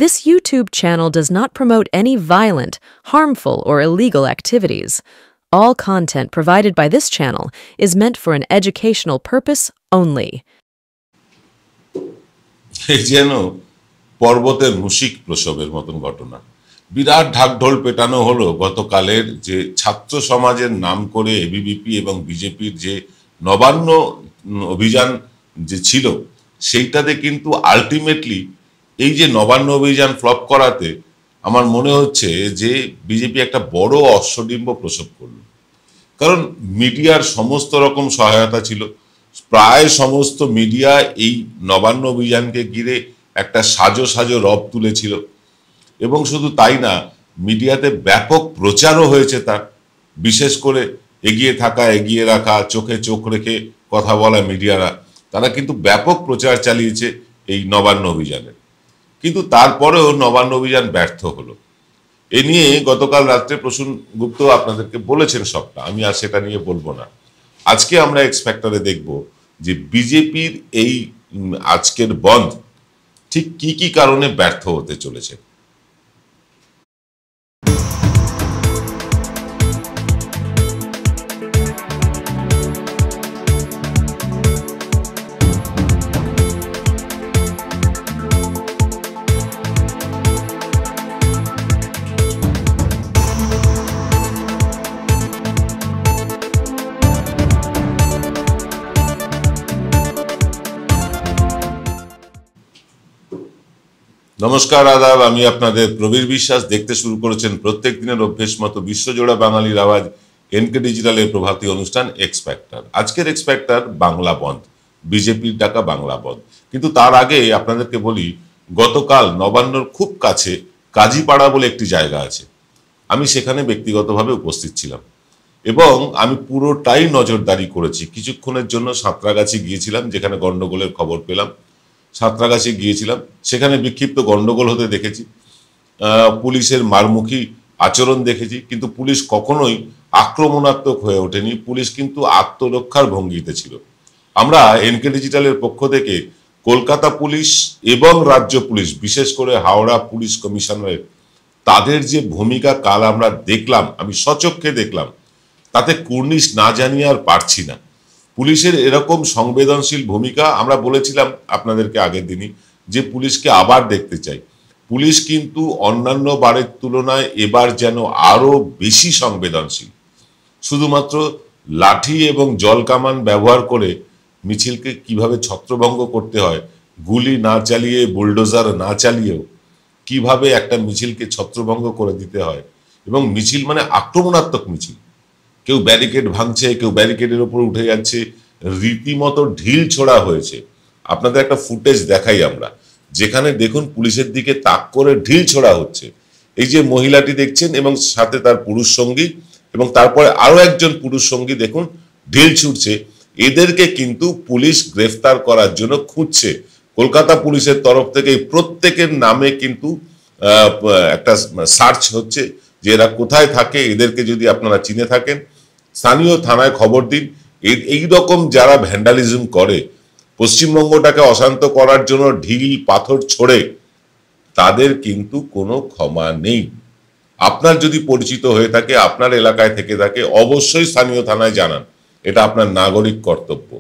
This YouTube channel does not promote any violent, harmful, or illegal activities. All content provided by this channel is meant for an educational purpose only. এই যেন পর্বতের মুশিক প্রসবের মতন ঘটনা। বিরাট ঢাকঢোল পেটানো হলো গতকালের যে ছাত্র সমাজের নাম করে এবিভিপি এবং বিজেপির যে নবান্ন অভিযান যে ছিল সেইটাতে কিন্তু আলটিমেটলি এই যে নবান্ন অভিযান ফ্লপ করাতে আমার মনে হচ্ছে যে বিজেপি একটা বড় অশ্বডিম্ব প্রসব করলো। কারণ মিডিয়ার সমস্ত রকম সহায়তা ছিল, প্রায় সমস্ত মিডিয়া এই নবান্ন অভিযানকে ঘিরে একটা সাজো সাজো রব তুলেছিল এবং শুধু তাই না, মিডিয়াতে ব্যাপক প্রচারও হয়েছে তার। বিশেষ করে এগিয়ে রাখা, চোখে চোখ রেখে কথা বলা মিডিয়ারা, তারা কিন্তু ব্যাপক প্রচার চালিয়েছে এই নবান্ন অভিযানের। কিন্তু তারপরেও নবান্ন অভিযান ব্যর্থ হলো। এ নিয়ে গতকাল রাত্রে প্রসূন গুপ্ত আপনাদেরকে বলেছেন সবটা, আমি আর সেটা নিয়ে বলবো না। আজকে আমরা এক্স ফ্যাক্টরে দেখব যে বিজেপির এই আজকের বন্ধ ঠিক কি কি কারণে ব্যর্থ হতে চলেছে। নমস্কার, আদাব, আমি আপনাদের প্রবীর বিশ্বাস। দেখতে শুরু করেছেন প্রত্যেক দিনের অভ্যেস মতো বিশ্বজোড়া বাঙালির আওয়াজ এনকে ডিজিটালের প্রভাতী অনুষ্ঠান এক্স ফ্যাক্টর। আজকের এক্স ফ্যাক্টর বাংলা বন্ধ, বিজেপির ডাকা বাংলা বন্ধ। কিন্তু তার আগে আপনাদেরকে বলি, গতকাল নবান্নর খুব কাছে কাজীপাড়া বলে একটি জায়গা আছে, আমি সেখানে ব্যক্তিগতভাবে উপস্থিত ছিলাম এবং আমি পুরোটাই নজরদারি করেছি। কিছুক্ষণের জন্য সাঁতরাগাছি গিয়েছিলাম, যেখানে গন্ডগোলের খবর পেলাম। সাঁতরাগাছি গিয়েছিলাম, সেখানে বিক্ষিপ্ত গন্ডগোল হতে দেখেছি, পুলিশের মারমুখী আচরণ দেখেছি, কিন্তু পুলিশ কখনোই আক্রমণাত্মক হয়ে ওঠেনি। পুলিশ কিন্তু আত্মরক্ষার ভঙ্গিতে ছিল। আমরা এনকে ডিজিটালের পক্ষ থেকে কলকাতা পুলিশ এবং রাজ্য পুলিশ, বিশেষ করে হাওড়া পুলিশ কমিশনারের তাদের যে ভূমিকা কাল আমরা দেখলাম, আমি স্বচক্ষে দেখলাম, তাতে কুর্নিশ না জানিয়ে আর পারছি না। পুলিশের এরকম সংবেদনশীল ভূমিকা, আমরা বলেছিলাম আপনাদেরকে আগের দিনই যে পুলিশকে আবার দেখতে চাই। পুলিশ কিন্তু অন্যান্য বারের তুলনায় এবার যেন আরো বেশি সংবেদনশীল। শুধুমাত্র লাঠি এবং জল কামান ব্যবহার করে মিছিলকে কিভাবে ছত্রভঙ্গ করতে হয়, গুলি না চালিয়ে, বুলডোজার না চালিয়েও কিভাবে একটা মিছিলকে ছত্রভঙ্গ করে দিতে হয়। এবং মিছিল মানে আক্রমণাত্মক মিছিল, কেউ ব্যারিকেড ভাঙছে, কেউ ব্যারিকেডের উপর উঠে যাচ্ছে, রীতিমতো ঢিল ছোড়া হয়েছে। আপনাদের একটা ফুটেজ দেখাই আমরা, যেখানে দেখুন পুলিশের দিকে তাক করে ঢিল ছোড়া হচ্ছে। এই যে মহিলাটি দেখছেন এবং সাথে তার পুরুষ সঙ্গী, এবং তারপরে আরো একজন পুরুষ সঙ্গী দেখুন ঢিল ছুটছে। এদেরকে কিন্তু পুলিশ গ্রেফতার করার জন্য খুঁজছে। কলকাতা পুলিশের তরফ থেকে প্রত্যেকের নামে কিন্তু একটা সার্চ হচ্ছে যে এরা কোথায় থাকে। এদেরকে যদি আপনারা চিনে থাকেন, স্থানীয় থানায় খবর দিন। এই রকম যারা ভ্যান্ডালিজম করে, পশ্চিমবঙ্গটাকে অশান্ত করার জন্য ঢিল পাথর ছোড়ে, তাদের কিন্তু কোনো ক্ষমা নেই। আপনার যদি পরিচিত হয়ে থাকে, আপনার এলাকায় থেকে থাকে, অবশ্যই স্থানীয় থানায় জানান, এটা আপনার নাগরিক কর্তব্য।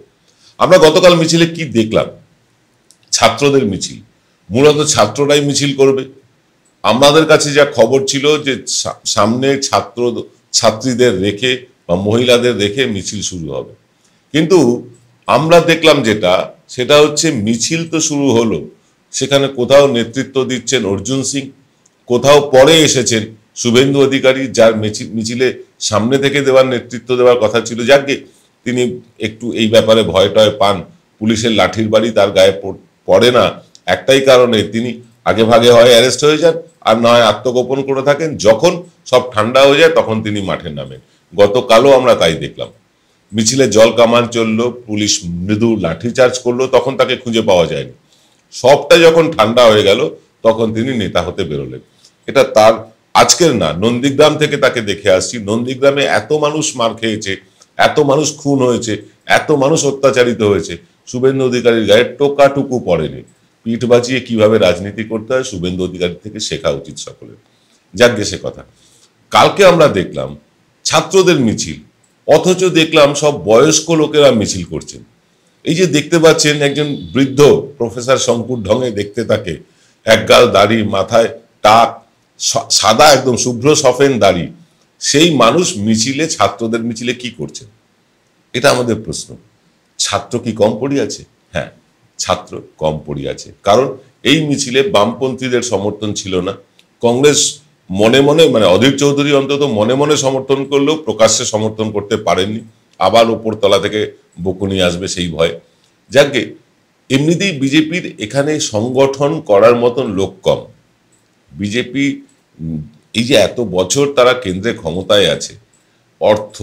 আমরা গতকাল মিছিলে কি দেখলাম? ছাত্রদের মিছিল, মূলত ছাত্ররাই মিছিল করবে। আমাদের কাছে যা খবর ছিল যে সামনে ছাত্রীদের রেখে বা মহিলাদের রেখে মিছিল শুরু হবে। কিন্তু আমরা দেখলাম সেটা হচ্ছে মিছিল তো শুরু হলো, সেখানে কোথাও নেতৃত্ব দিচ্ছেন অর্জুন সিং, কোথাও পরে এসেছেন শুভেন্দু অধিকারী, যার মিছিলে সামনে থেকে নেতৃত্ব দেওয়ার কথা ছিল। যাকে তিনি একটু এই ব্যাপারে ভয় টয় পান, পুলিশের লাঠির বাড়ি তার গায়ে পড়ে না, একটাই কারণে তিনি আগে ভাগে হয় অ্যারেস্ট হয়ে যান, আর না হয় আত্মগোপন করে থাকেন। যখন সব ঠান্ডা হয়ে যায় তখন তিনি মাঠে নামেন। গতকালও আমরা তাই দেখলাম। মিছিলে জল কামান চললো, পুলিশ মৃদু লাঠিচার্জ করলো, তখন তাকে খুঁজে পাওয়া যায়নি। সবটা যখন ঠান্ডা হয়ে গেল তখন তিনি নেতা হতে বেরোলেন। এটা তার আজকের না, নন্দীগ্রাম থেকে তাকে দেখে আসছি। নন্দীগ্রামে এত মানুষ মার খেয়েছে, এত মানুষ খুন হয়েছে, এত মানুষ অত্যাচারিত হয়েছে, শুভেন্দু অধিকারীর গায়ে টোকাটুকু পড়েনি। পিঠ বাঁচিয়ে কিভাবে রাজনীতি করতে হয় শুভেন্দু অধিকারী থেকে শেখা উচিত সকলের। যাক গে সে কথা। কালকে আমরা দেখলাম ছাত্রদের মিছিল, অথচ দেখলাম সব বয়স্ক লোকেরা মিছিল করছেন। এই যে দেখতে পাচ্ছেন একজন বৃদ্ধ প্রফেসর শঙ্কুর ঢঙে দেখতে তাকে, একগাল দাড়ি, মাথায় টাক, সাদা একদম শুভ্র সফেন দাড়ি, সেই মানুষ মিছিলে, ছাত্রদের মিছিলে কি করছেন? এটা আমাদের প্রশ্ন। ছাত্র কি কম পড়িয়াছে? হ্যাঁ, ছাত্র কম পড়িয়াছে, কারণ এই মিছিলে বামপন্থীদের সমর্থন ছিল না। কংগ্রেস মনে মনে, মানে অধীর চৌধুরী অন্তত মনে মনে সমর্থন করলেও প্রকাশ্যে সমর্থন করতে পারেননি, আবার উপর তলা থেকে বকুনি আসবে সেই ভয়। যাকে এমনিতেই বিজেপির এখানে সংগঠন করার মতন লোক কম। বিজেপি এই যে এত বছর তারা কেন্দ্রে ক্ষমতায় আছে, অর্থ,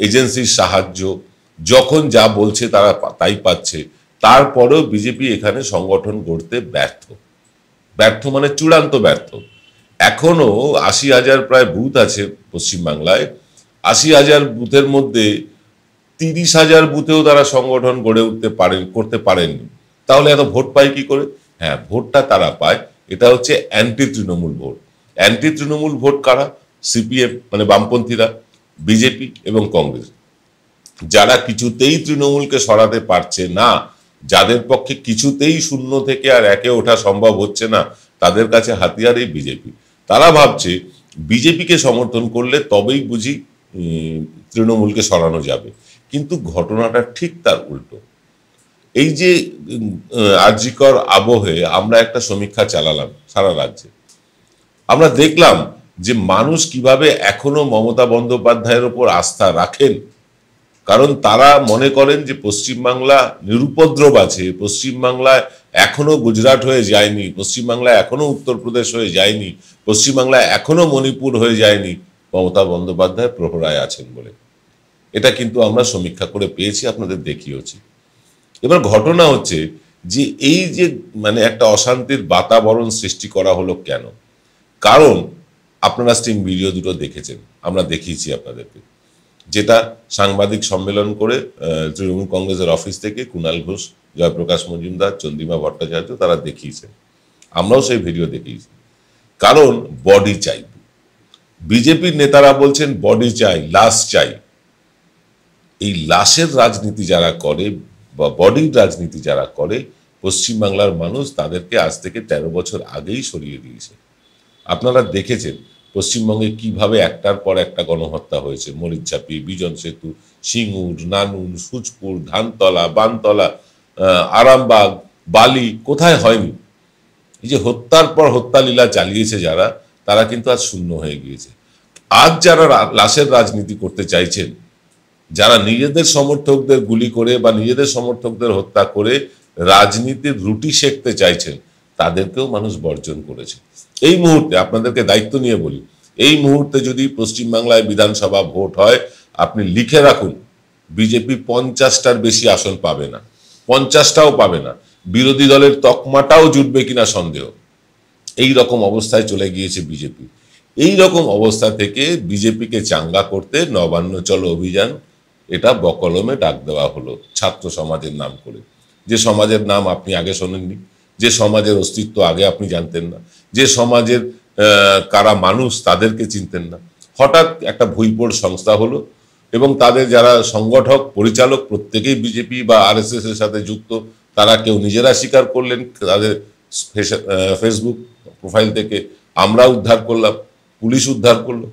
এজেন্সির সাহায্য, যখন যা বলছে তারা তাই পাচ্ছে, তারপরেও বিজেপি এখানে সংগঠন করতে ব্যর্থ। ব্যর্থ মানে চূড়ান্ত ব্যর্থ। এখনো ৮০,০০০ প্রায় বুথ আছে পশ্চিমবাংলায়। ৮০,০০০ বুথের মধ্যে ৩০,০০০ বুথেও তারা সংগঠন গড়ে করতে পারেননি। তাহলে এত ভোট পায় কি করে? হ্যাঁ, ভোটটা তারা পায়, এটা হচ্ছে anti Trinamool vote. Anti Trinamool vote কারা? সিপিএম মানে বামপন্থীরা, বিজেপি এবং কংগ্রেস, যারা কিছুতেই তৃণমূলকে সরাতে পারছে না, যাদের পক্ষে কিছুতেই শূন্য থেকে আর একে ওঠা সম্ভব হচ্ছে না, তাদের কাছে হাতিয়ার এই বিজেপি। তারা ভাবছে বিজেপিকে সমর্থন করলে তবেই বুঝি তৃণমূলকে সরানো যাবে, কিন্তু ঘটনাটা ঠিক তার উল্টো। এই যে আরজিকর আবহে আমরা একটা সমীক্ষা চালালাম সারা রাজ্যে, আমরা দেখলাম যে মানুষ কিভাবে এখনো মমতা বন্দ্যোপাধ্যায়ের ওপর আস্থা রাখেন, কারণ তারা মনে করেন যে পশ্চিমবাংলা নিরুপদ্রব আছে, পশ্চিমবাংলায় এখনো গুজরাট হয়ে যায়নি, পশ্চিমবাংলায় এখনো উত্তরপ্রদেশ হয়ে যায়নি, পশ্চিমবাংলায় এখনো মণিপুর হয়ে যায়নি, মমতা বন্দ্যোপাধ্যায় প্রহরায় আছেন বলে। এটা কিন্তু আমরা সমীক্ষা করে পেয়েছি, আপনাদের দেখিয়েছি। এবার ঘটনা হচ্ছে যে এই যে মানে একটা অশান্তির বাতাবরণ সৃষ্টি করা হলো কেন? কারণ আপনারা স্টিং ভিডিও দুটো দেখেছেন, আমরা দেখিয়েছি আপনাদেরকে, যেটা সাংবাদিক সম্মেলন করে তৃণমূল কংগ্রেসের অফিস থেকে কুণাল ঘোষ, জয়প্রকাশ মজুমদার, চন্দ্রিমা ভট্টাচার্য তারা দেখিয়েছেন, আমরাও সেই ভিডিও দেখিয়েছি। কারণ বডি চাই, বিজেপির নেতারা বলছেন বডি চাই, লাশ চাই। এই লাশের রাজনীতি যারা করে বা বডির রাজনীতি যারা করে, পশ্চিমবাংলার মানুষ তাদেরকে আজ থেকে ১৩ বছর আগেই সরিয়ে দিয়েছে। আপনারা দেখেছেন পশ্চিমবঙ্গে কিভাবে একটার পর একটা গণহত্যা হয়েছে। মরিচচাপি, বিজন সেতু, সিঙ্গুর, নানুন, সুচপুর, ধানতলা, বানতলা, আরামবাগ, বালি, কোথায় হয়নি? এই যে হত্যার পর হত্যা লীলা চালিয়েছে যারা, তারা কিন্তু আজ শূন্য হয়ে গিয়েছে। আজ যারা লাশের রাজনীতি করতে চাইছেন, যারা নিজেদের সমর্থকদের গুলি করে বা নিজেদের সমর্থকদের হত্যা করে রাজনীতির রুটি সেঁকতে চাইছেন, তাদেরকেও মানুষ বর্জন করেছে। এই মুহূর্তে আপনাদেরকে দায়িত্ব নিয়ে বলি, এই মুহূর্তে যদি পশ্চিমবাংলায় বিধানসভা ভোট হয়, আপনি লিখে রাখুন, বিজেপি 50টার বেশি আসন পাবে না, 50টাও পাবে না। বিরোধী দলের তকমাটাও জুটবে কিনা সন্দেহ। এই রকম অবস্থায় চলে গিয়েছে বিজেপি। এই রকম অবস্থা থেকে বিজেপিকে চাঙ্গা করতে নবান্ন চলো অভিযান, এটা বকলমে ডাক দেওয়া হলো ছাত্র সমাজের নাম করে। যে সমাজের নাম আপনি আগে শোনেননি, যে সমাজের অস্তিত্ব আগে আপনি জানতেন না, যে সমাজের কারা মানুষ তাদেরকে চিনতেন না, হঠাৎ একটা ভুইপোড় সংস্থা হলো এবং তাদের যারা সংগঠক, পরিচালক প্রত্যেকেই বিজেপি বা আরএসএস এর সাথে যুক্ত। তারা কেউ নিজেরা স্বীকার করলেন তাদের ফেসবুক প্রোফাইল থেকে, আমরা উদ্ধার করলাম, পুলিশ উদ্ধার করলো।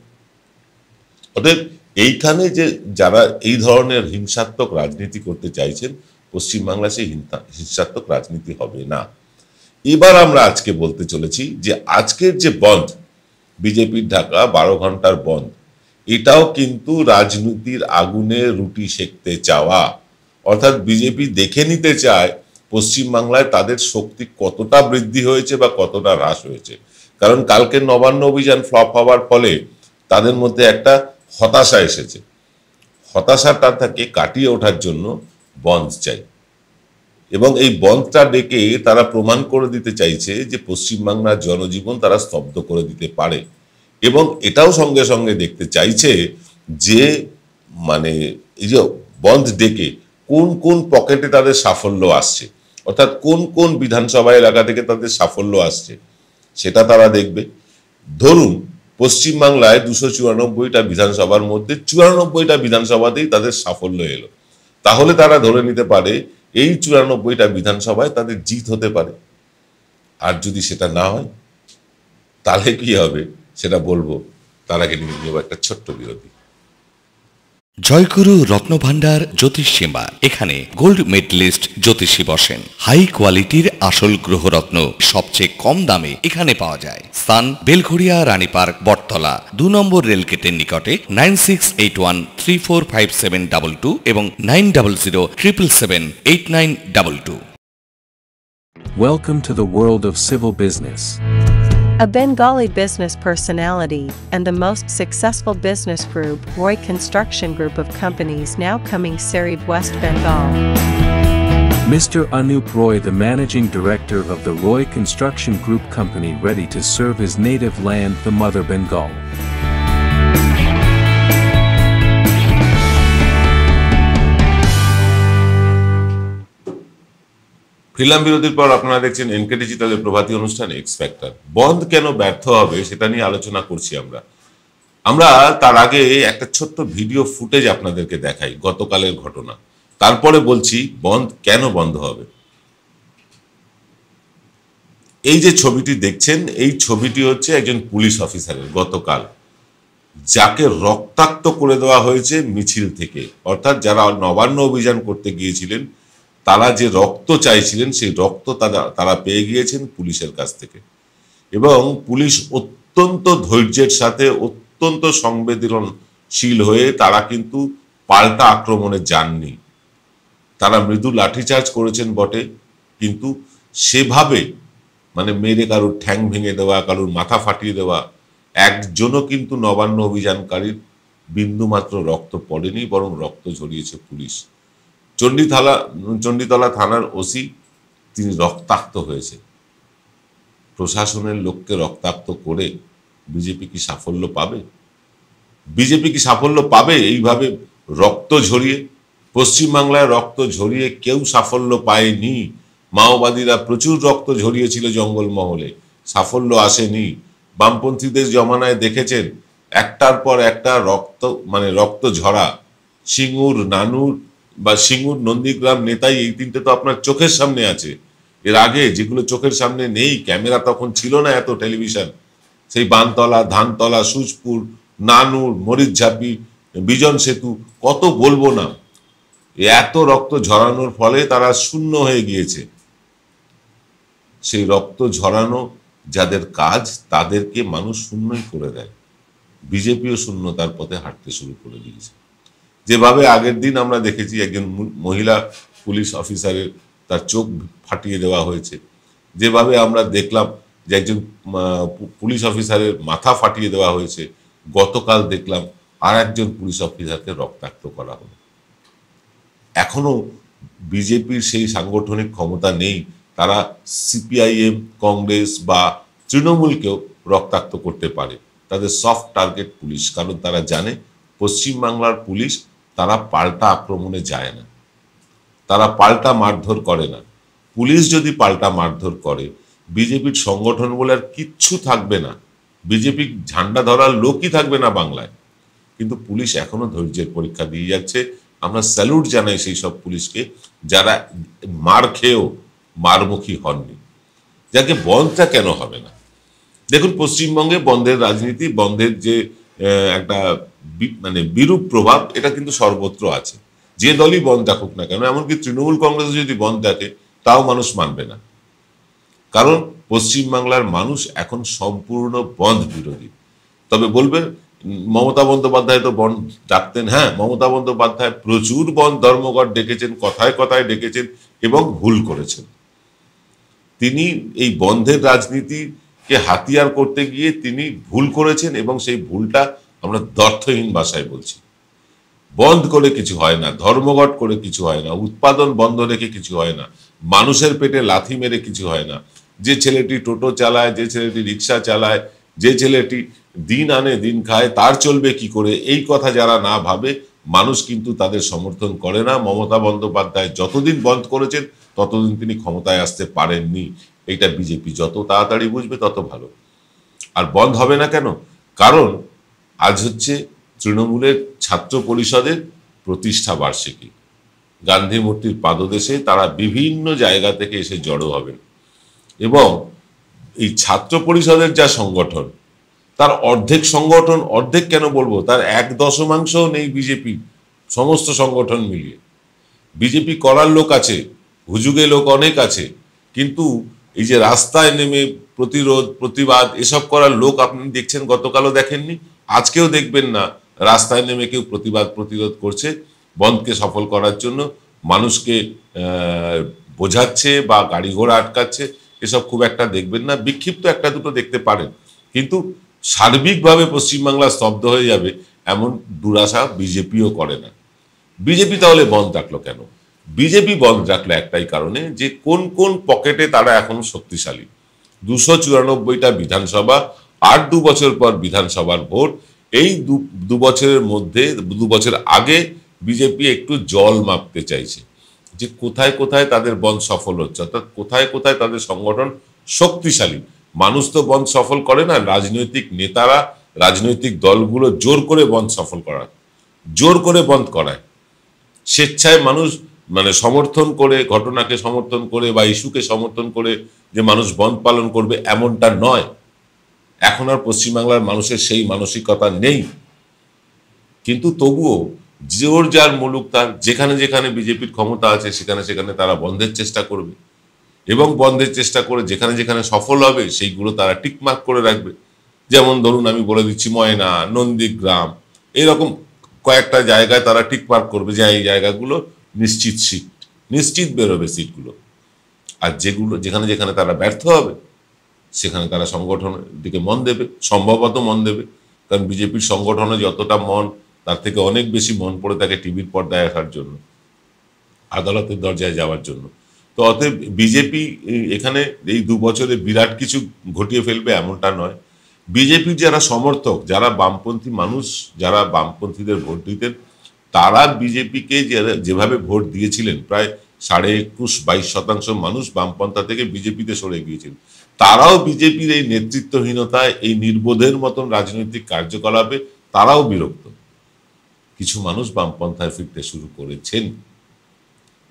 অতএব এইখানে যে যারা এই ধরনের হিংসাত্মক রাজনীতি করতে চাইছেন, পশ্চিমবাংলা সেই হিংসাত্মক রাজনীতি হবে না। এবার আমরা আজকে বলতে চলেছি যে আজকের যে বন্ধ, বিজেপির ঢাকা 12 ঘন্টার বন্ধ, এটাও কিন্তু রাজনীতির আগুনে রুটি সেঁকতে চাওয়া। অর্থাৎ বিজেপি দেখে নিতে চায় পশ্চিমবাংলায় তাদের শক্তি কতটা বৃদ্ধি হয়েছে বা কতটা হ্রাস হয়েছে। কারণ কালকের নবান্ন অভিযান ফ্লপ হওয়ার ফলে তাদের মধ্যে একটা হতাশা এসেছে। হতাশাটা থেকে কাটিয়ে ওঠার জন্য বন্ধ চাই, এবং এই বন্ধটা ডেকে তারা প্রমাণ করে দিতে চাইছে যে পশ্চিমবাংলার জনজীবন তারা স্তব্ধ করে দিতে পারে। এবং এটাও সঙ্গে সঙ্গে দেখতে চাইছে যে মানে এই যে বন্ধ ডেকে কোন কোন পকেটে তাদের সাফল্য আসছে। অর্থাৎ কোন কোন বিধানসভা এলাকা থেকে তাদের সাফল্য আসছে সেটা তারা দেখবে। ধরুন পশ্চিমবাংলায় 294টা বিধানসভার মধ্যে 94টা বিধানসভাতেই তাদের সাফল্য এলো, তাহলে তারা ধরে নিতে পারে এই 94টা বিধানসভায় তাদের জিত হতে পারে। আর যদি সেটা না হয় তাহলে কি হবে সেটা বলবো, তার আগে নিয়ে নেব একটা ছোট্ট বিরতি। জয়গুরু রত্নভান্ডার জ্যোতিষীমা, এখানে গোল্ড মেডেলিস্ট জ্যোতিষী বসেন। হাই কোয়ালিটির আসল গ্রহরত্ন সবচেয়ে কম দামে এখানে পাওয়া যায়। স্থান বেলঘড়িয়া রানীপার্ক বটতলা 2 নম্বর রেলগেটের নিকটে। 9681345722 এবং 9007778922। Welcome to the world of civil business. A Bengali business personality and the most successful business group, Roy Construction Group of companies, now coming Sarib, West Bengal. Mr. Anup Roy, the managing director of the Roy Construction Group company, ready to serve his native land, the mother Bengal. Film বিরতির পর আপনারা দেখছেন NK ডিজিটালের প্রভাতী অনুষ্ঠান x factor. বন্ধ কেন ব্যর্থ হবে সেটা নিয়ে আলোচনা করছি আমরা তার আগে একটা ছোট্ট ভিডিও ফুটেজ আপনাদেরকে দেখাই, গতকালের ঘটনা, তারপরে বলছি বন্ধ কেন বন্ধ হবে। এই যে ছবিটি দেখছেন, এই ছবিটি হচ্ছে একজন পুলিশ অফিসারের গতকাল, যাকে রক্তাক্ত করে দেওয়া হয়েছে মিছিল থেকে। অর্থাৎ যারা নবান্ন অভিযান করতে গিয়েছিলেন তারা যে রক্ত চাইছিলেন সেই রক্ত তারা পেয়ে গিয়েছেন পুলিশের কাছ থেকে। এবং পুলিশ অত্যন্ত ধৈর্যের সাথে, অত্যন্ত সংবেদনশীল হয়ে তারা কিন্তু পাল্টা আক্রমণে যাননি। তারা মৃদু লাঠিচার্জ করেছেন বটে, কিন্তু সেভাবে মানে মেরে কারুর ঠ্যাং ভেঙে দেওয়া, কারুর মাথা ফাটিয়ে দেওয়া, একজনও কিন্তু নবান্ন অভিযানকারীর বিন্দুমাত্র রক্ত পড়েনি, বরং রক্ত ঝরিয়েছে পুলিশ। চণ্ডীতলা থানার ওসি তিনি রক্তাক্ত হয়েছে। প্রশাসনের লোককে রক্তাক্ত করে বিজেপি কি সাফল্য পাবে? বিজেপি কি সাফল্য পাবে এইভাবে রক্ত ঝরিয়ে? পশ্চিমবাংলায় রক্ত ঝরিয়ে কেউ সাফল্য পায়নি। মাওবাদীরা প্রচুর রক্ত ঝরিয়েছিল জঙ্গলমহলে, সাফল্য আসেনি। বামপন্থীদের জমানায় দেখেছেন একটার পর একটা রক্ত ঝরা। সিঙ্গুর, নানুর বা সিঙ্গুর, নন্দীগ্রাম, নেতাই, এই তিনটে তো আপনার চোখের সামনে আছে। এর আগে যেগুলো চোখের সামনে নেই, ক্যামেরা তখন ছিল না এত, টেলিভিশন, সেই বানতলা, ধানতলা, সুজপুর, নানুর, মরিচঝাপি, বিজন সেতু, কত বলবো না। এত রক্ত ঝরানোর ফলে তারা শূন্য হয়ে গিয়েছে। সেই রক্ত ঝরানো যাদের কাজ তাদেরকে মানুষ শূন্যই করে দেয়। বিজেপিও শূন্যতার পথে হাঁটতে শুরু করে দিয়েছে। যেভাবে আগের দিন আমরা দেখেছি একজন মহিলা পুলিশ অফিসারের তার চোখ ফাটিয়ে দেওয়া হয়েছে, যেভাবে আমরা দেখলাম যে একজন পুলিশ অফিসারের মাথা ফাটিয়ে দেওয়া হয়েছে, গতকাল দেখলাম আর একজন পুলিশ অফিসারকে রক্তাক্ত করা হলো। এখনো বিজেপির সেই সাংগঠনিক ক্ষমতা নেই, তারা সিপিআইএম, কংগ্রেস বা তৃণমূলকেও রক্তাক্ত করতে পারে। তাদের সফট টার্গেট পুলিশ, কারণ তারা জানে পশ্চিমবাংলার পুলিশ তারা পাল্টা আক্রমণে যায় না, তারা পাল্টা মারধর করে না। পুলিশ যদি পাল্টা মারধর করে বিজেপির সংগঠন বলে আর কিচ্ছু থাকবে না, বিজেপি ঝান্ডা ধরার লোকই থাকবে না বাংলায়। কিন্তু পুলিশ এখনো ধৈর্যের পরীক্ষা দিয়ে যাচ্ছে। আমরা স্যালুট জানাই সেই সব পুলিশকে যারা মার খেয়েও মারমুখী হননি। যাকে বন্ধটা কেন হবে না? দেখুন, পশ্চিমবঙ্গে বন্ধের রাজনীতি, বন্ধের যে একটা বিরূপ প্রভাব, এটা কিন্তু সর্বত্র আছে। যে দলই বন্ধ ডাকুক না কেন, এমনকি তৃণমূল কংগ্রেস যদি বন্ধ ডাকে তাও মানুষ মানবে না, কারণ পশ্চিমবাংলার মানুষ এখন সম্পূর্ণ বন্ধ বিরোধী। তবে বলবেন মমতা বন্দ্যোপাধ্যায় তো বন্ধ ডাকতেন। হ্যাঁ, মমতা বন্দ্যোপাধ্যায় প্রচুর বন্ধ ধর্মঘট ডেকেছেন, কথায় কথায় ডেকেছেন এবং ভুল করেছেন। তিনি এই বন্ধের রাজনীতিকে হাতিয়ার করতে গিয়ে তিনি ভুল করেছেন এবং সেই ভুলটা আমরা দ্ব্যর্থহীন ভাষায় বলছি। বন্ধ করে কিছু হয় না, ধর্মঘট করে কিছু হয় না, উৎপাদন বন্ধ রেখে কিছু হয় না, মানুষের পেটে লাথি মেরে কিছু হয় না। যে ছেলেটি টোটো চালায়, যে ছেলেটি রিক্সা চালায়, যে ছেলেটি দিন আনে দিন খায়, তার চলবে কি করে, এই কথা যারা না ভাবে মানুষ কিন্তু তাদের সমর্থন করে না। মমতা বন্দ্যোপাধ্যায় যতদিন বন্ধ করেছেন ততদিন তিনি ক্ষমতায় আসতে পারেননি। এটা বিজেপি যত তাড়াতাড়ি বুঝবে তত ভালো। আর বন্ধ হবে না কেন? কারণ আজ হচ্ছে তৃণমূলের ছাত্র পরিষদের প্রতিষ্ঠা বার্ষিকী। গান্ধী মূর্তির পাদদেশে তারা বিভিন্ন জায়গা থেকে এসে জড়ো হবেন এবং এই ছাত্র পরিষদের যা সংগঠন, তার অর্ধেক সংগঠন, অর্ধেক কেন বলবো, তার 1/10 নেই বিজেপি সমস্ত সংগঠন মিলিয়ে। বিজেপি করার লোক আছে, হুজুগে লোক অনেক আছে, কিন্তু এই যে রাস্তায় নেমে প্রতিরোধ প্রতিবাদ এসব করার লোক আপনি দেখছেন, গতকালও দেখেননি, আজকেও দেখবেন না রাস্তায় নেমে কেউ প্রতিরোধ করছে বন্ধকে সফল করার জন্য, মানুষকে বোঝাচ্ছে বা গাড়ি ঘোড়া আটকাচ্ছে, এসব খুব একটা দেখবেন না। বিক্ষিপ্ত একটা দুটো দেখতে পারেন, কিন্তু সার্বিকভাবে পশ্চিমবাংলা স্তব্ধ হয়ে যাবে এমন দুরাশা বিজেপিও করে না। বিজেপি তাহলে বন্ধ রাখলো কেন? বিজেপি বন্ধ রাখলো একটাই কারণে, যে কোন কোন পকেটে তারা এখন শক্তিশালী। 294টা বিধানসভা, আর 2 বছর পর বিধানসভার ভোট। এই 2 বছরের মধ্যে, 2 বছর আগে বিজেপি একটু জল মাপতে চাইছে যে কোথায় কোথায় তাদের বন্ধ সফল হচ্ছে, অর্থাৎ কোথায় কোথায় তাদের সংগঠন শক্তিশালী। মানুষ তো বন্ধ সফল করে না, রাজনৈতিক নেতারা, রাজনৈতিক দলগুলো জোর করে বন্ধ সফল করায়, জোর করে বন্ধ করায়। স্বেচ্ছায় মানুষ সমর্থন করে, ঘটনাকে সমর্থন করে বা ইস্যুকে সমর্থন করে যে মানুষ বন্ধ পালন করবে এমনটা নয়। এখন আর পশ্চিমবাংলার মানুষের সেই মানসিকতা নেই। কিন্তু তবুও জোর যার মুলুক তার, যেখানে যেখানে বিজেপির ক্ষমতা আছে সেখানে সেখানে তারা বন্ধের চেষ্টা করবে এবং বন্ধের চেষ্টা করে যেখানে যেখানে সফল হবে সেইগুলো তারা টিকমার্ক করে রাখবে। যেমন ধরুন আমি বলে দিচ্ছি, ময়না, নন্দীগ্রাম, এরকম কয়েকটা জায়গায় তারা টিকমার্ক করবে যে এই জায়গাগুলো নিশ্চিত সিট, নিশ্চিত বেরোবে সিটগুলো। আর যেগুলো যেখানে যেখানে তারা ব্যর্থ হবে সেখানে তারা সংগঠনের দিকে মন দেবে, সম্ভবত মন দেবে। কারণ বিজেপির সংগঠনে যতটা মন, তার থেকে অনেক বেশি মন পড়ে থাকে টিভির পর্দায় আসার জন্য, আদালতের দরজায় যাওয়ার জন্য। তো অতএব বিজেপি এখানে এই 2 বছরে বিরাট কিছু ঘটিয়ে ফেলবে এমনটা নয়। বিজেপির যারা সমর্থক, যারা বামপন্থী মানুষ, যারা বামপন্থীদের ভোট দিতেন, তারা বিজেপিকে যেভাবে ভোট দিয়েছিলেন, প্রায় 21-22% মানুষ বামপন্থা থেকে বিজেপিতে সরে গিয়েছেন, তারাও বিজেপির এই নেতৃত্বহীনতায়, এই নির্বোধের মতন রাজনৈতিক কার্যকলাপে তারাও বিরক্ত। কিছু মানুষ বামপন্থায় ফিরতে শুরু করেছেন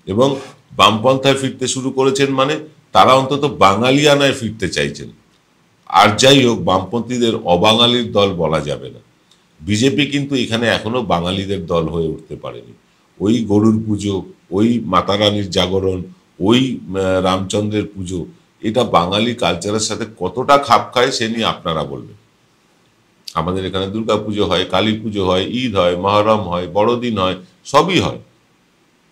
এবং বামপন্থায় ফিরতে শুরু করেছেন মানে তারা অন্তত বাঙালিয়ানায় ফিরতে চাইছেন। আর যাই হোক, বামপন্থীদের অবাঙালির দল বলা যাবে না। বিজেপি কিন্তু এখানে এখনো বাঙালিদের দল হয়ে উঠতে পারেনি। ওই গরুর পুজো, ওই মাতারানির জাগরণ, ওই রামচন্দ্রের পুজো, এটা বাঙালি কালচারের সাথে কতটা খাপ খায় সে নিয়ে আপনারা বলবেন। আমাদের এখানে দুর্গা পুজো হয়, কালী পুজো হয়, ঈদ হয়, মহরম হয়, বড়দিন হয়, সবই হয়।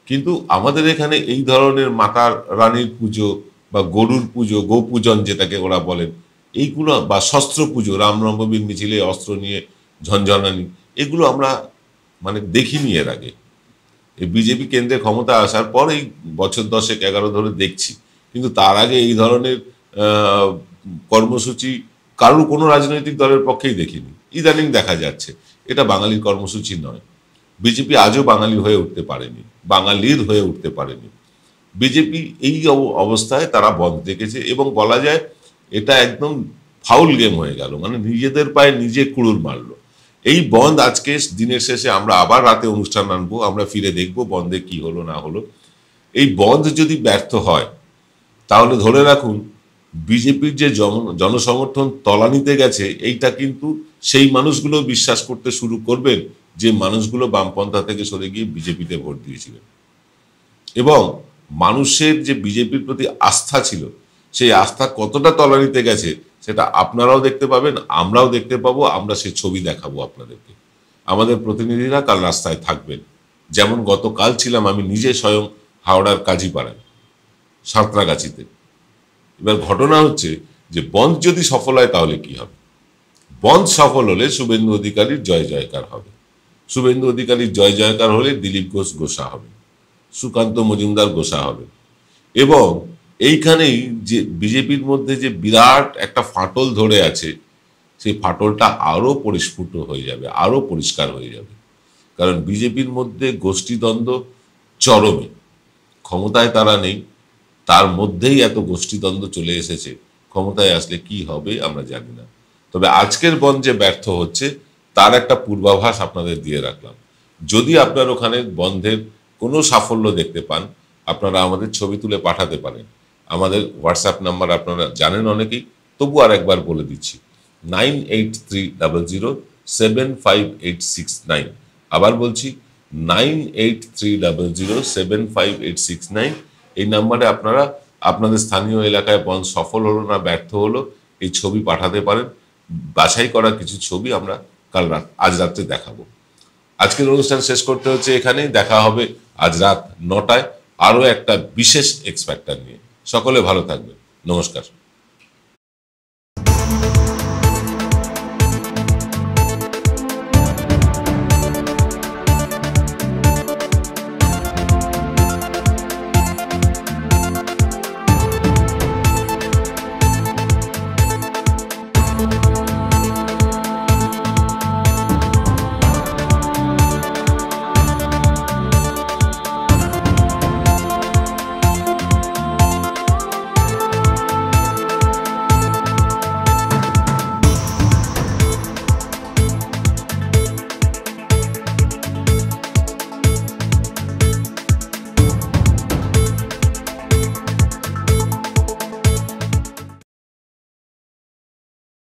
কিন্তু আমাদের এখানে এই ধরনের মাতা রানীর পুজো বা গরুর পুজো, গোপূজন যেটাকে ওরা বলেন, এইগুলো, বা শস্ত্র পুজো, রামনবমীর মিছিলে অস্ত্র নিয়ে ঝনঝনানি, এগুলো আমরা দেখিনি এর আগে। এই বিজেপি কেন্দ্রে ক্ষমতা আসার পর এই বছর 10-11 ধরে দেখছি, কিন্তু তার আগে এই ধরনের কর্মসূচি কারোর কোনো রাজনৈতিক দলের পক্ষেই দেখিনি। ইদানিং দেখা যাচ্ছে। এটা বাঙালির কর্মসূচি নয়। বিজেপি আজও বাঙালি হয়ে উঠতে পারেনি, বাঙালির হয়ে উঠতে পারেনি। বিজেপি এই অবস্থায় তারা বন্ধ রেখেছে এবং বলা যায় এটা একদম ফাউল গেম হয়ে গেল, নিজেদের পায়ে নিজে কুড়ুল মারলো। এই বন্ধ আজকে দিনের শেষে আমরা আবার রাতে অনুষ্ঠান আনবো, আমরা ফিরে দেখবো বন্ধে কি হলো না হলো। এই বন্ধ যদি ব্যর্থ হয় তাহলে ধরে রাখুন বিজেপির যে জনসমর্থন তলানিতে গেছে, এইটা কিন্তু সেই মানুষগুলো বিশ্বাস করতে শুরু করবেন যে মানুষগুলো বামপন্থা থেকে সরে গিয়ে বিজেপিতে ভোট দিয়েছিলেন। এবং মানুষের যে বিজেপির প্রতি আস্থা ছিল, সেই আস্থা কতটা তলানিতে গেছে সেটা আপনারাও দেখতে পাবেন, আমরাও দেখতে পাবো। আমরা সেই ছবি দেখাবো আপনাদেরকে। আমাদের প্রতিনিধিরা কাল রাস্তায় থাকবেন। যেমন গতকাল ছিলাম আমি নিজে স্বয়ং হাওড়ার কাজীপাড়ায়, সাঁতরাগাছিতে। এবার ঘটনা হচ্ছে যে বন্ধ যদি সফল হয় তাহলে কি হবে? বন্ধ সফল হলে শুভেন্দু অধিকারীর জয় জয়কার হবে। শুভেন্দু অধিকারীর জয় জয়কার হলে দিলীপ ঘোষ গোসা হবে, সুকান্ত মজুমদার গোসা হবে। এবং এইখানেই যে বিজেপির মধ্যে যে বিরাট একটা ফাটল ধরে আছে, সেই ফাটলটা আরো পরিস্ফুট হয়ে যাবে, আরো পরিষ্কার হয়ে যাবে। কারণ বিজেপির মধ্যে গোষ্ঠীদ্বন্দ্ব চরমে, ক্ষমতায় তারা নেই, তার মধ্যেই এত গোষ্ঠীদ্বন্দ্ব চলে এসেছে, ক্ষমতায় আসলে কি হবে আমরা জানি না। তবে আজকের বনধ যে ব্যর্থ হচ্ছে তার একটা পূর্বাভাস আপনাদের দিয়ে রাখলাম। যদি আপনার ওখানে বনধের কোনো সাফল্য দেখতে পান, আপনারা আমাদের ছবি তুলে পাঠাতে পারেন। আমাদের হোয়াটসঅ্যাপ নাম্বার আপনারা জানেন অনেকেই, তবু আর একবার বলে দিচ্ছি, 9830075869। আবার বলছি 9830075869। এই নাম্বারে আপনারা আপনাদের স্থানীয় এলাকায় বনধ সফল হলো না ব্যর্থ হলো এই ছবি পাঠাতে পারেন। বাছাই করা কিছু ছবি আমরা আজ রাত্রে দেখাবো। আজকের অনুষ্ঠান শেষ করতে হচ্ছে এখানেই। দেখা হবে আজ রাত 9টায় আরো একটা বিশেষ এক্স ফ্যাক্টর নিয়ে। সকলে ভালো থাকবে। নমস্কার।